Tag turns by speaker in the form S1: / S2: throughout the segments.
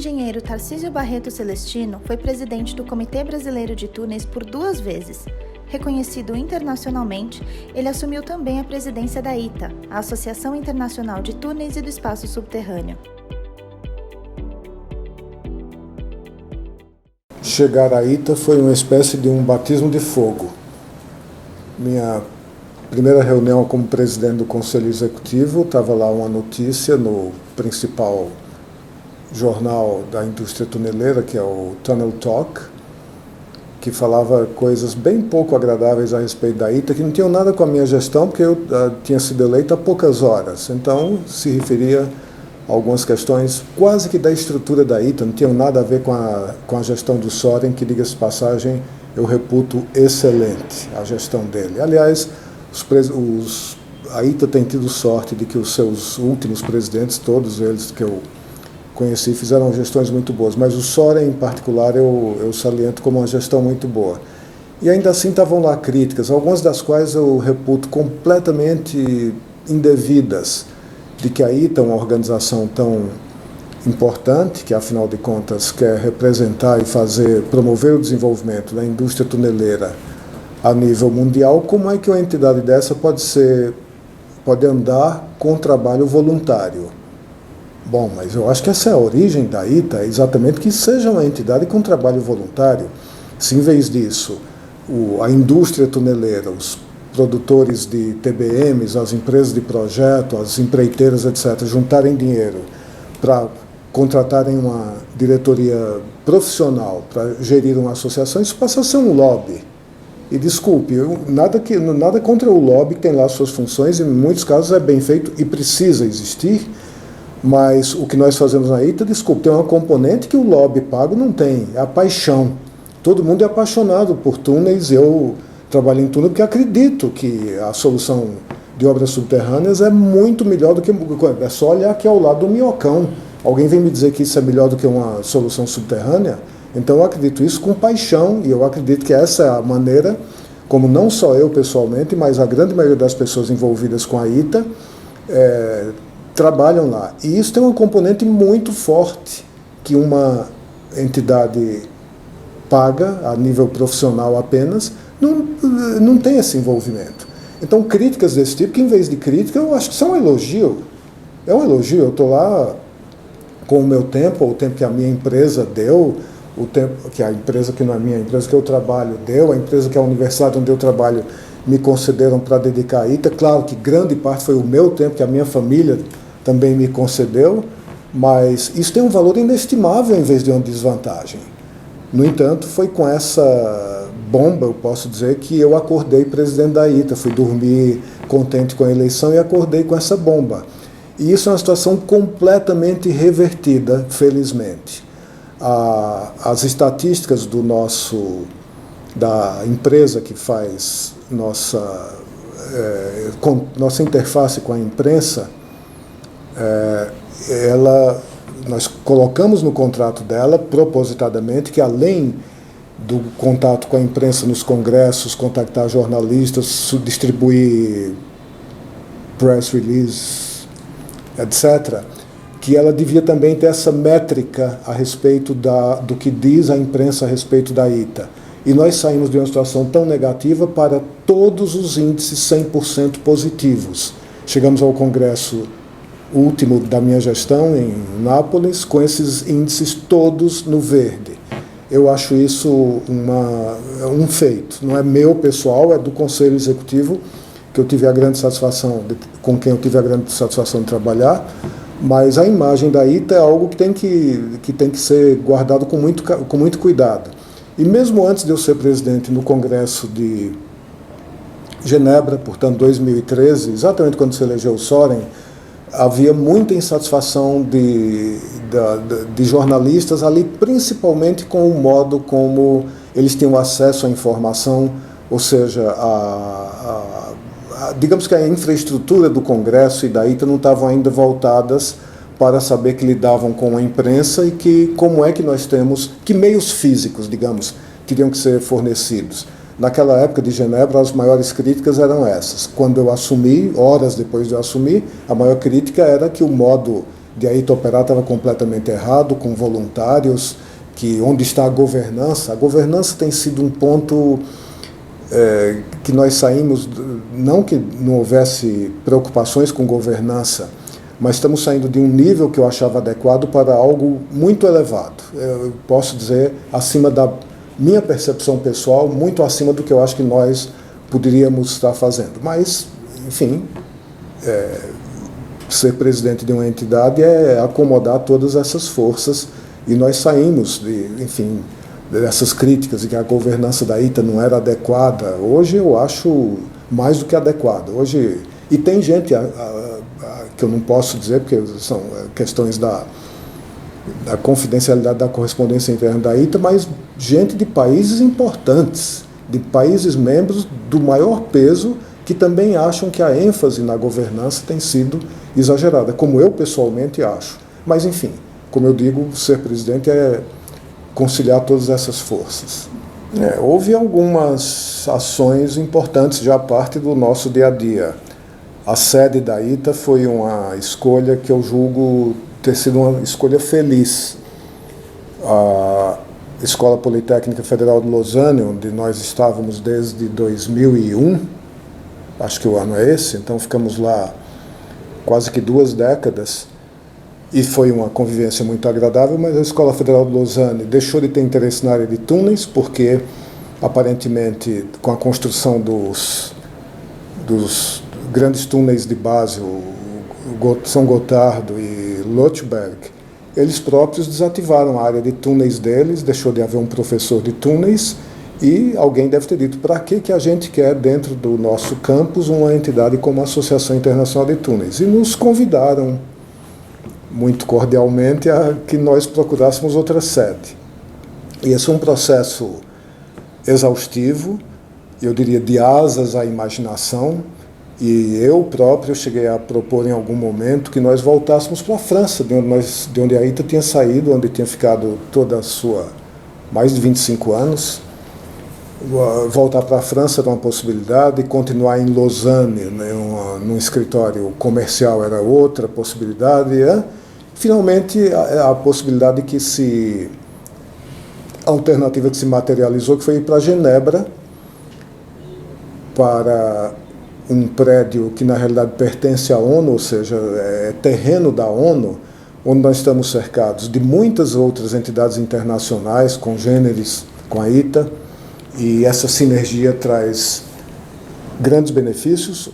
S1: engenheiro Tarcísio Barreto Celestino foi presidente do Comitê Brasileiro de Túneis por 2 vezes. Reconhecido internacionalmente, ele assumiu também a presidência da ITA, a Associação Internacional de Túneis e do Espaço Subterrâneo.
S2: Chegar à ITA foi uma espécie de um batismo de fogo. Minha primeira reunião como presidente do Conselho Executivo, estava lá uma notícia no principal jornal da indústria tuneleira, que é o Tunnel Talk, que falava coisas bem pouco agradáveis a respeito da ITA, que não tinham nada com a minha gestão, porque eu tinha sido eleito há poucas horas. Então, se referia a algumas questões quase que da estrutura da ITA, não tinham nada a ver com a gestão do Soren, que, diga-se de passagem, eu reputo excelente a gestão dele. Aliás, a ITA tem tido sorte de que os seus últimos presidentes, todos eles que eu conheci, fizeram gestões muito boas, mas o Soren, em particular, eu saliento como uma gestão muito boa. E ainda assim estavam lá críticas, algumas das quais eu reputo completamente indevidas, de que a ITA, uma organização tão importante, que afinal de contas quer representar e promover o desenvolvimento da indústria tuneleira a nível mundial, como é que uma entidade dessa pode andar com trabalho voluntário? Bom, mas eu acho que essa é a origem da ITA, exatamente que seja uma entidade com trabalho voluntário. Se em vez disso a indústria tuneleira, os produtores de TBMs, as empresas de projeto, as empreiteiras, etc., juntarem dinheiro para contratarem uma diretoria profissional para gerir uma associação, isso passa a ser um lobby. E desculpe, nada contra o lobby, que tem lá suas funções, e em muitos casos é bem feito e precisa existir, mas o que nós fazemos na ITA, desculpe, tem uma componente que o lobby pago não tem, é a paixão. Todo mundo é apaixonado por túneis, eu trabalho em túnel porque acredito que a solução de obras subterrâneas é muito melhor do que... É só olhar aqui ao lado do Minhocão. Alguém vem me dizer que isso é melhor do que uma solução subterrânea? Então eu acredito isso com paixão, e eu acredito que essa é a maneira como não só eu pessoalmente, mas a grande maioria das pessoas envolvidas com a ITA trabalham lá. E isso tem uma componente muito forte que uma entidade paga a nível profissional apenas não tem esse envolvimento. Então críticas desse tipo, que em vez de crítica, eu acho que são um elogio. É um elogio, eu estou lá com o meu tempo, o tempo que a minha empresa deu, o tempo que a empresa que não é minha, a empresa que eu trabalho deu, a empresa que é a universidade onde eu trabalho me concederam para dedicar a ITA. Claro que grande parte foi o meu tempo, que a minha família também me concedeu, mas isso tem um valor inestimável em vez de uma desvantagem. No entanto, foi com essa bomba, eu posso dizer, que eu acordei presidente da ITA, fui dormir contente com a eleição e acordei com essa bomba. E isso é uma situação completamente revertida, felizmente. As estatísticas da empresa que faz nossa interface com a imprensa, nós colocamos no contrato dela, propositadamente, que além do contato com a imprensa nos congressos, contactar jornalistas, distribuir press release, etc., que ela devia também ter essa métrica a respeito do que diz a imprensa a respeito da ITA. E nós saímos de uma situação tão negativa para todos os índices 100% positivos. Chegamos ao congresso último da minha gestão, em Nápoles, com esses índices todos no verde. Eu acho isso um feito. Não é meu pessoal, é do Conselho Executivo, que eu tive a grande satisfação, com quem eu tive a grande satisfação de trabalhar, mas a imagem da ITA é algo que tem que ser guardado com muito cuidado. E mesmo antes de eu ser presidente no Congresso de Genebra, portanto, 2013, exatamente quando se elegeu o Soren, havia muita insatisfação de jornalistas ali, principalmente com o modo como eles tinham acesso à informação, ou seja, digamos que a infraestrutura do Congresso e da ITA não estavam ainda voltadas para saber que lidavam com a imprensa e como é que nós temos, que meios físicos, digamos, teriam que ser fornecidos. Naquela época de Genebra, as maiores críticas eram essas. Quando eu assumi, horas depois de eu assumir, a maior crítica era que o modo de AITA operar estava completamente errado, com voluntários, que onde está a governança tem sido um ponto que nós saímos, não que não houvesse preocupações com governança, mas estamos saindo de um nível que eu achava adequado para algo muito elevado. Eu posso dizer, acima da minha percepção pessoal, muito acima do que eu acho que nós poderíamos estar fazendo. Mas, enfim, ser presidente de uma entidade é acomodar todas essas forças, e nós saímos, dessas críticas de que a governança da ITA não era adequada. Hoje eu acho mais do que adequada. Hoje, e tem gente que eu não posso dizer, porque são questões da confidencialidade da correspondência interna da ITA, mas gente de países importantes, de países membros do maior peso, que também acham que a ênfase na governança tem sido exagerada, como eu pessoalmente acho. Mas, enfim, como eu digo, ser presidente é conciliar todas essas forças. Houve algumas ações importantes já parte do nosso dia a dia. A sede da ITA foi uma escolha que eu julgo ter sido uma escolha feliz. A Escola Politécnica Federal de Lausanne, onde nós estávamos desde 2001, acho que o ano é esse, então ficamos lá quase que 2 décadas, e foi uma convivência muito agradável, mas a Escola Federal de Lausanne deixou de ter interesse na área de túneis, porque, aparentemente, com a construção dos grandes túneis de base, o São Gotardo e Lötschberg, eles próprios desativaram a área de túneis deles, deixou de haver um professor de túneis, e alguém deve ter dito, para que a gente quer dentro do nosso campus uma entidade como a Associação Internacional de Túneis? E nos convidaram muito cordialmente a que nós procurássemos outra sede. E esse é um processo exaustivo, eu diria de asas à imaginação, e eu próprio cheguei a propor em algum momento que nós voltássemos para a França, de onde a ITA tinha saído, onde tinha ficado toda a sua, mais de 25 anos. Voltar para a França era uma possibilidade, continuar em Lausanne, num escritório comercial, era outra possibilidade. Finalmente, a possibilidade a alternativa que se materializou, que foi ir para Genebra, para um prédio que na realidade pertence à ONU, ou seja, é terreno da ONU, onde nós estamos cercados de muitas outras entidades internacionais congêneres com a ITA, e essa sinergia traz grandes benefícios.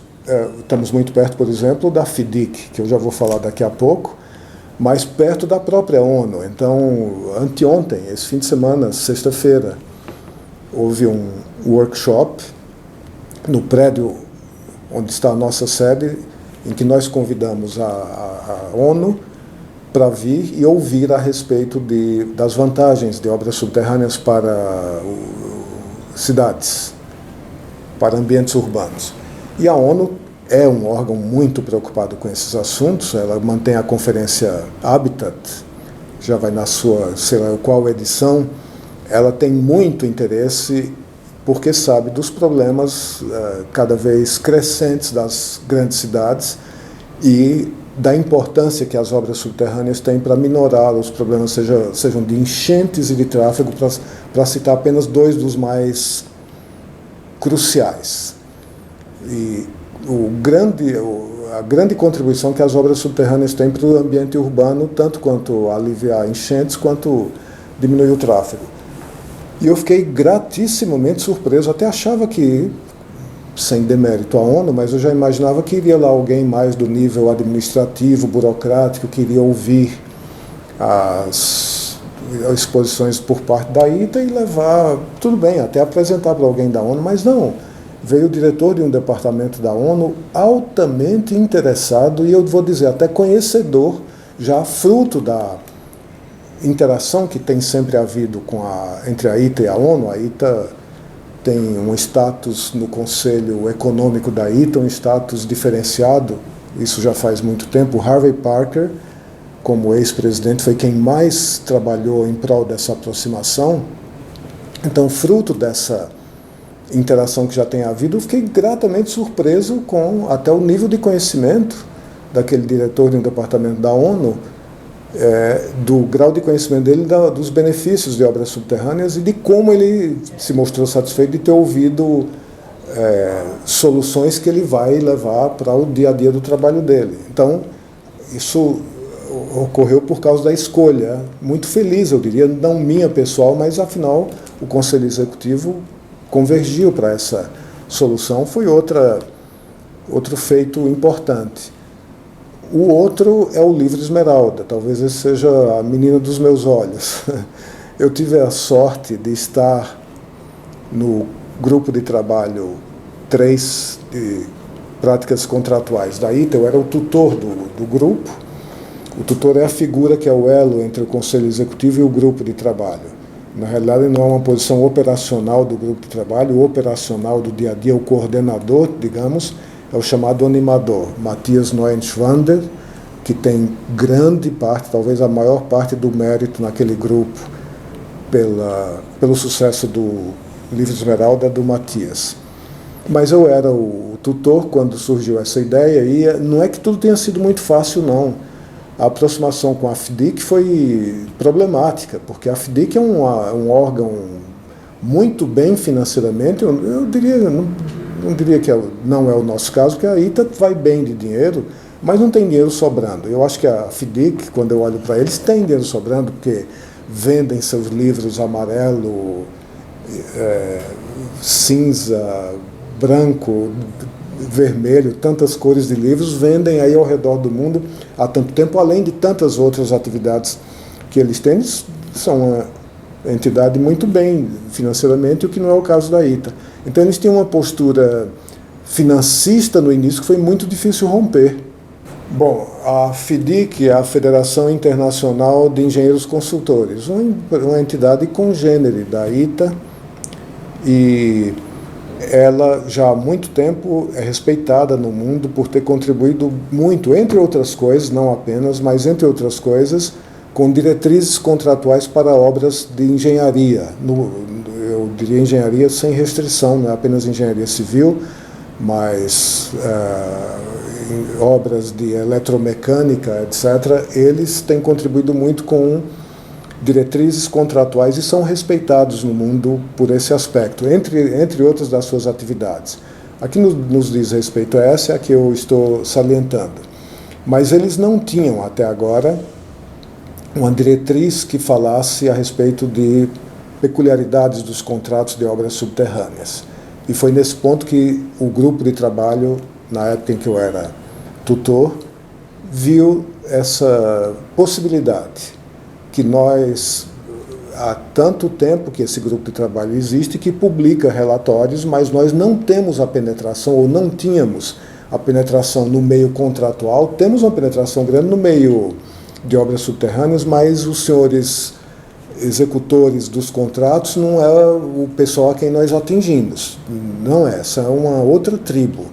S2: Estamos muito perto, por exemplo, da FIDIC, que eu já vou falar daqui a pouco, mas perto da própria ONU. Então, anteontem, esse fim de semana, sexta-feira, houve um workshop no prédio onde está a nossa sede, em que nós convidamos a ONU para vir e ouvir a respeito das vantagens de obras subterrâneas para cidades, para ambientes urbanos. E a ONU é um órgão muito preocupado com esses assuntos, ela mantém a Conferência Habitat, já vai na sua, sei lá qual edição, ela tem muito interesse porque sabe dos problemas cada vez crescentes das grandes cidades e da importância que as obras subterrâneas têm para minorar os problemas, sejam de enchentes e de tráfego, para citar apenas 2 dos mais cruciais. E a grande contribuição que as obras subterrâneas têm para o ambiente urbano, tanto quanto aliviar enchentes, quanto diminuir o tráfego. E eu fiquei gratissimamente surpreso, até achava que, sem demérito à ONU, mas eu já imaginava que iria lá alguém mais do nível administrativo, burocrático, que iria ouvir as exposições por parte da ITA e levar, tudo bem, até apresentar para alguém da ONU, mas não. Veio o diretor de um departamento da ONU altamente interessado e eu vou dizer até conhecedor, já fruto da interação que tem sempre havido entre a ITA e a ONU. A ITA tem um status no Conselho Econômico da ITA, um status diferenciado, isso já faz muito tempo. O Harvey Parker, como ex-presidente, foi quem mais trabalhou em prol dessa aproximação. Então, fruto dessa interação que já tem havido, eu fiquei gratamente surpreso com até o nível de conhecimento daquele diretor de um departamento da ONU do grau de conhecimento dele dos benefícios de obras subterrâneas e de como ele se mostrou satisfeito de ter ouvido soluções que ele vai levar para o dia a dia do trabalho dele. Então, isso ocorreu por causa da escolha, muito feliz, eu diria, não minha pessoal, mas afinal o Conselho Executivo convergiu para essa solução, foi outro feito importante. O outro é o Livro Esmeralda, talvez esse seja a menina dos meus olhos. Eu tive a sorte de estar no grupo de trabalho 3 de práticas contratuais da ITA, eu era o tutor do grupo. O tutor é a figura que é o elo entre o Conselho Executivo e o grupo de trabalho. Na realidade, não é uma posição operacional do grupo de trabalho, o operacional do dia a dia, o coordenador, digamos, é o chamado animador, Matthias Neuenschwander, que tem grande parte, talvez a maior parte do mérito naquele grupo, pelo sucesso do Livro Esmeralda, do Matthias. Mas eu era o tutor quando surgiu essa ideia, e não é que tudo tenha sido muito fácil, não. A aproximação com a FDIC foi problemática, porque a FDIC é um órgão muito bem financeiramente, eu diria, não diria que não é o nosso caso, porque a ITA vai bem de dinheiro, mas não tem dinheiro sobrando. Eu acho que a FDIC, quando eu olho para eles, tem dinheiro sobrando, porque vendem seus livros amarelo, cinza, branco, vermelho, tantas cores de livros, vendem aí ao redor do mundo há tanto tempo, além de tantas outras atividades que eles têm. Eles são uma entidade muito bem financeiramente, o que não é o caso da ITA. Então eles tinham uma postura financista no início que foi muito difícil romper. Bom, a FDIC é a Federação Internacional de Engenheiros Consultores, uma entidade congênere da ITA, e ela já há muito tempo é respeitada no mundo por ter contribuído muito, entre outras coisas, não apenas, mas entre outras coisas, com diretrizes contratuais para obras de engenharia. Eu diria engenharia sem restrição, não é apenas engenharia civil, mas obras de eletromecânica, etc., eles têm contribuído muito com diretrizes contratuais e são respeitados no mundo por esse aspecto, entre outras das suas atividades. Aqui nos diz respeito a essa, é a que eu estou salientando. Mas eles não tinham, até agora, uma diretriz que falasse a respeito de peculiaridades dos contratos de obras subterrâneas. E foi nesse ponto que o grupo de trabalho, na época em que eu era tutor, viu essa possibilidade que nós, há tanto tempo que esse grupo de trabalho existe, que publica relatórios, mas nós não temos a penetração, ou não tínhamos a penetração no meio contratual. Temos uma penetração grande no meio de obras subterrâneas, mas os senhores executores dos contratos não é o pessoal a quem nós atingimos. Não é, essa é uma outra tribo.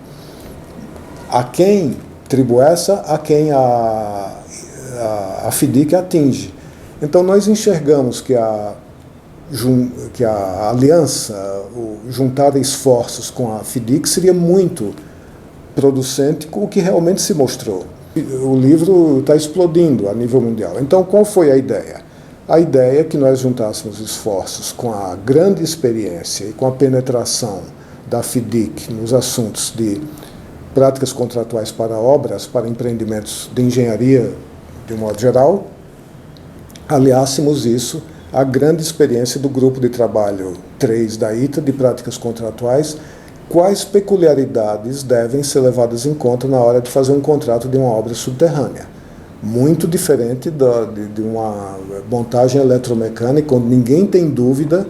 S2: A quem tribo essa, a quem a FDIC atinge. Então nós enxergamos que a aliança, o juntar esforços com a FDIC seria muito producente, o que realmente se mostrou. O livro está explodindo a nível mundial. Então qual foi a ideia? A ideia é que nós juntássemos esforços com a grande experiência e com a penetração da FDIC nos assuntos de práticas contratuais para obras, para empreendimentos de engenharia de um modo geral, aliássemos isso à grande experiência do grupo de trabalho 3 da ITA, de práticas contratuais, quais peculiaridades devem ser levadas em conta na hora de fazer um contrato de uma obra subterrânea. Muito diferente de uma montagem eletromecânica, onde ninguém tem dúvida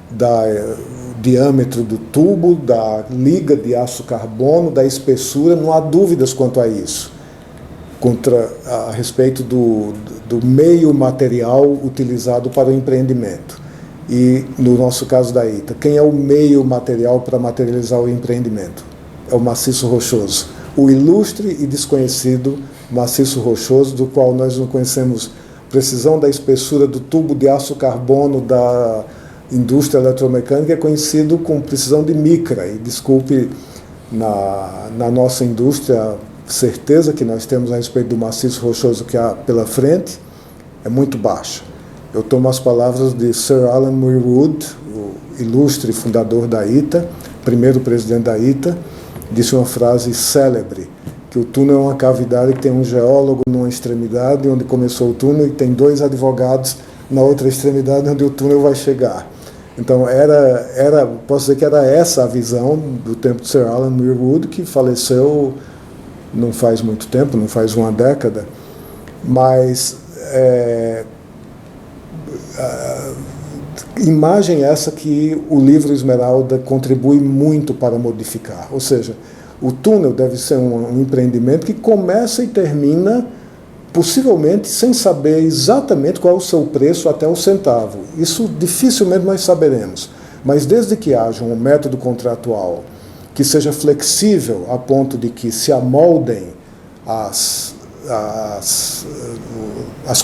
S2: do diâmetro do tubo, da liga de aço carbono, da espessura, não há dúvidas quanto a isso. A respeito do meio material utilizado para o empreendimento. E, no nosso caso da ITA, quem é o meio material para materializar o empreendimento? É o maciço rochoso. O ilustre e desconhecido maciço rochoso, do qual nós não conhecemos precisão da espessura do tubo de aço carbono da indústria eletromecânica, é conhecido com precisão de micra. E desculpe, na nossa indústria, certeza que nós temos a respeito do maciço rochoso que há pela frente, é muito baixa. Eu tomo as palavras de Sir Alan Muirwood, o ilustre fundador da ITA, primeiro presidente da ITA, disse uma frase célebre, que o túnel é uma cavidade que tem um geólogo numa extremidade, onde começou o túnel, e tem 2 advogados na outra extremidade, onde o túnel vai chegar. Então, posso dizer que era essa a visão do tempo de Sir Alan Muirwood, que faleceu não faz muito tempo, não faz uma década, mas imagem essa que o livro Esmeralda contribui muito para modificar. Ou seja, o túnel deve ser um empreendimento que começa e termina, possivelmente, sem saber exatamente qual é o seu preço até o centavo. Isso dificilmente nós saberemos. Mas desde que haja um método contratual que seja flexível a ponto de que se amoldem as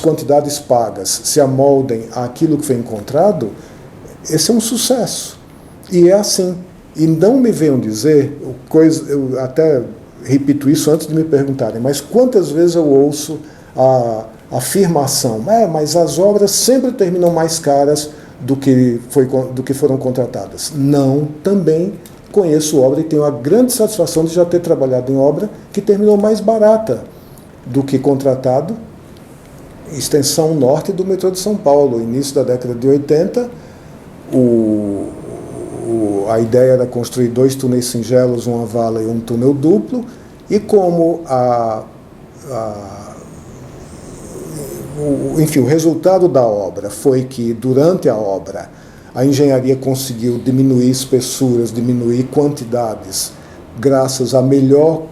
S2: quantidades pagas, se amoldem àquilo que foi encontrado, esse é um sucesso. E é assim. E não me venham dizer, eu até repito isso antes de me perguntarem, mas quantas vezes eu ouço a afirmação, mas as obras sempre terminam mais caras do que foram contratadas. Não, também conheço obra e tenho a grande satisfação de já ter trabalhado em obra que terminou mais barata do que contratado. Extensão norte do metrô de São Paulo, início da década de 80, a ideia era construir 2 túneis singelos, uma vala e um túnel duplo, e como o resultado da obra foi que, durante a obra, a engenharia conseguiu diminuir espessuras, diminuir quantidades, graças a melhor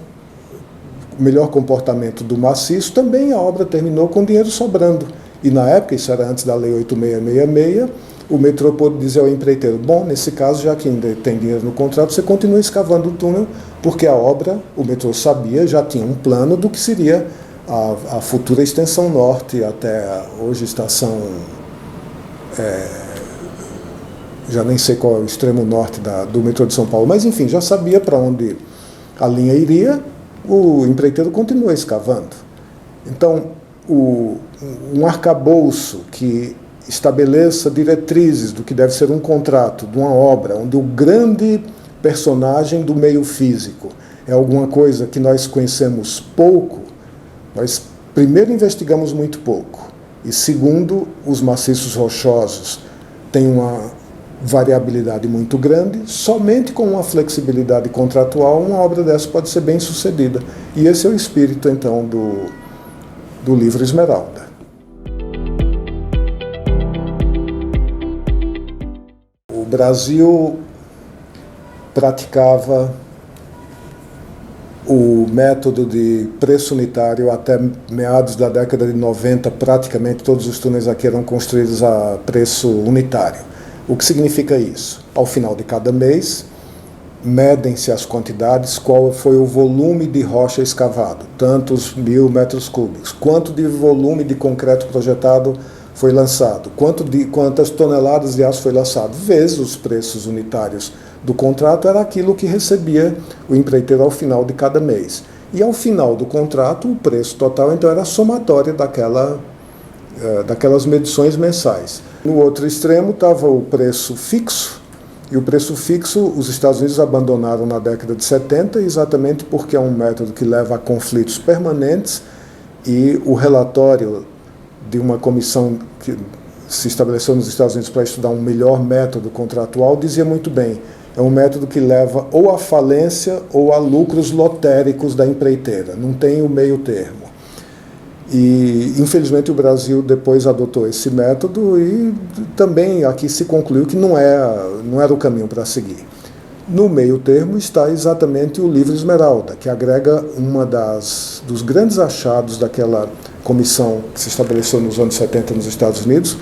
S2: comportamento do maciço, também a obra terminou com dinheiro sobrando. E na época, isso era antes da Lei 8666, o metrô pôde dizer ao empreiteiro, bom, nesse caso, já que ainda tem dinheiro no contrato, você continua escavando o túnel, porque a obra, o metrô sabia, já tinha um plano do que seria a futura extensão norte, até hoje estação, já nem sei qual é o extremo norte do metrô de São Paulo, mas enfim, já sabia para onde a linha iria, o empreiteiro continua escavando. Então, um arcabouço que estabeleça diretrizes do que deve ser um contrato de uma obra, onde o grande personagem do meio físico é alguma coisa que nós conhecemos pouco, nós primeiro investigamos muito pouco, e segundo, os maciços rochosos têm uma variabilidade muito grande, somente com uma flexibilidade contratual uma obra dessa pode ser bem sucedida. E esse é o espírito, então, do livro Esmeralda. O Brasil praticava o método de preço unitário até meados da década de 90, praticamente todos os túneis aqui eram construídos a preço unitário. O que significa isso? Ao final de cada mês, medem-se as quantidades, qual foi o volume de rocha escavado, tantos 1.000 metros cúbicos, quanto de volume de concreto projetado foi lançado, quantas toneladas de aço foi lançado, vezes os preços unitários do contrato, era aquilo que recebia o empreiteiro ao final de cada mês. E ao final do contrato, o preço total, então, era somatório daquelas medições mensais. No outro extremo estava o preço fixo, e o preço fixo os Estados Unidos abandonaram na década de 70, exatamente porque é um método que leva a conflitos permanentes, e o relatório de uma comissão que se estabeleceu nos Estados Unidos para estudar um melhor método contratual dizia muito bem, é um método que leva ou à falência ou a lucros lotéricos da empreiteira, não tem o meio termo. E, infelizmente, o Brasil depois adotou esse método e também aqui se concluiu que não era o caminho para seguir. No meio termo está exatamente o livro Esmeralda, que agrega dos grandes achados daquela comissão que se estabeleceu nos anos 70 nos Estados Unidos,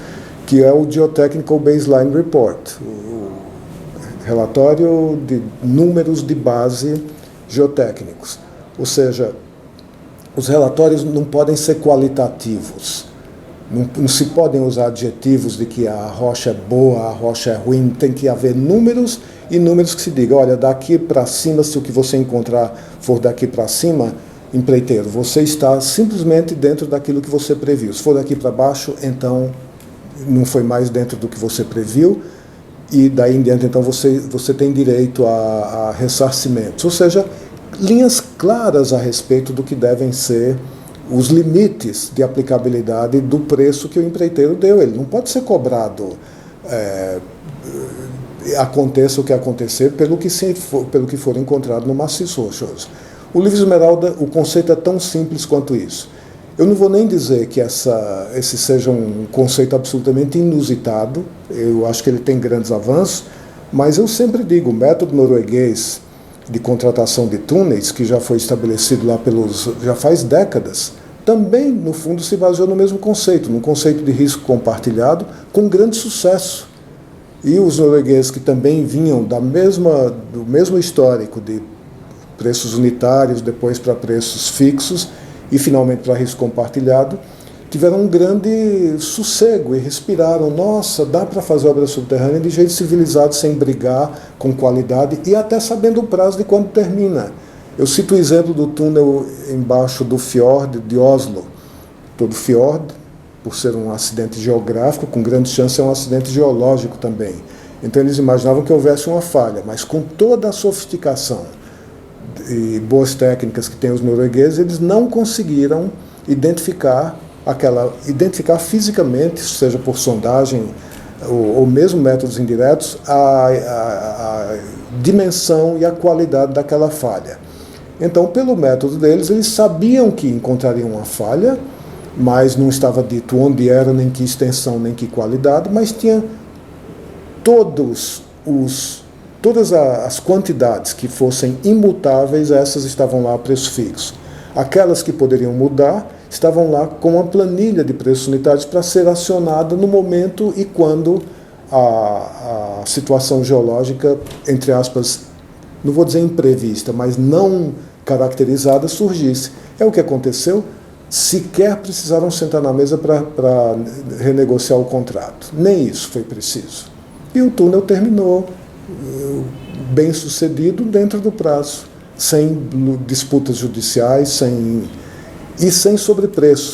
S2: que é o Geotechnical Baseline Report, o relatório de números de base geotécnicos. Ou seja, os relatórios não podem ser qualitativos, não se podem usar adjetivos de que a rocha é boa, a rocha é ruim, tem que haver números e números que se digam, olha, daqui para cima, se o que você encontrar for daqui para cima, empreiteiro, você está simplesmente dentro daquilo que você previu. Se for daqui para baixo, então não foi mais dentro do que você previu, e daí em diante, então, você tem direito a ressarcimentos. Ou seja, linhas claras a respeito do que devem ser os limites de aplicabilidade do preço que o empreiteiro deu. Ele não pode ser cobrado, aconteça o que acontecer, pelo que for encontrado no maciço rochoso. O livro esmeralda, o conceito é tão simples quanto isso. Eu não vou nem dizer que esse seja um conceito absolutamente inusitado, eu acho que ele tem grandes avanços, mas eu sempre digo, o método norueguês de contratação de túneis, que já foi estabelecido lá já faz décadas, também, no fundo, se baseou no mesmo conceito, num conceito de risco compartilhado, com grande sucesso. E os noruegueses, que também vinham do mesmo histórico de preços unitários, depois para preços fixos e finalmente para risco compartilhado, tiveram um grande sossego e respiraram. Nossa, dá para fazer obra subterrânea de jeito civilizado, sem brigar, com qualidade e até sabendo o prazo de quando termina. Eu cito o exemplo do túnel embaixo do fiord de Oslo. Todo fiord, por ser um acidente geográfico, com grande chance é um acidente geológico também. Então eles imaginavam que houvesse uma falha, mas com toda a sofisticação e boas técnicas que têm os noruegueses, eles não conseguiram identificar fisicamente, seja por sondagem ou mesmo métodos indiretos, a dimensão e a qualidade daquela falha. Então, pelo método deles, eles sabiam que encontrariam uma falha, mas não estava dito onde era, nem que extensão, nem que qualidade, mas tinha todas as quantidades que fossem imutáveis, essas estavam lá a preço fixo. Aquelas que poderiam mudar estavam lá com uma planilha de preços unitários para ser acionada no momento e quando a situação geológica, entre aspas, não vou dizer imprevista, mas não caracterizada, surgisse. É o que aconteceu. Sequer precisaram sentar na mesa para renegociar o contrato. Nem isso foi preciso. E o túnel terminou bem sucedido dentro do prazo, sem disputas judiciais e sem sobrepreço.